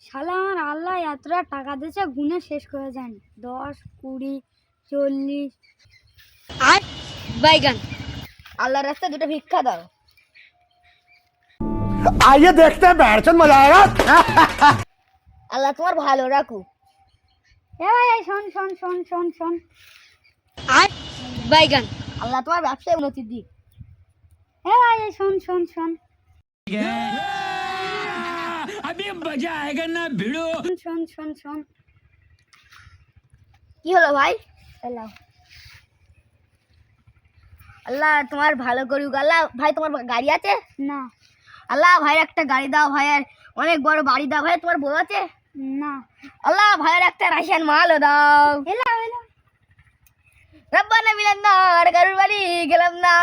শালা আমার আল্লাহ এতটা টাকা দিয়েছে গুনে শেষ করে যায়নি। 10, 20, 40 আর বাইগান। আল্লাহর রাস্তায় দুটো ভিক্ষা দাও। आइए देखते हैं बैठचंद मजा आएगा। আল্লাহ তোমার ভালো রাখুক। এ ভাই এই শোন শোন শোন শোন শোন আর বাইগান। আল্লাহ তোমার ব্যবসায় উন্নতি দিক। এ ভাই এই শোন শোন শোন अभी मजा आएगा ना भिड़ो। শোন শোন শোন কি হলো ভাই? এলাও। আল্লাহ তোমার ভালো করুক। আল্লাহ ভাই তোমার গাড়ি আছে? না আল্লাহ ভাইয়ের একটা গাড়ি দাও, ভাইয়ের অনেক বড় বাড়ি দাও। ভাই তোমার বউ আছে? না আল্লাহ ভাইয়ের একটা রাশিয়ান মালও দাও। Allow allow. রব্বানা মিলান না, আর কারোর বাড়ি গেলাম না।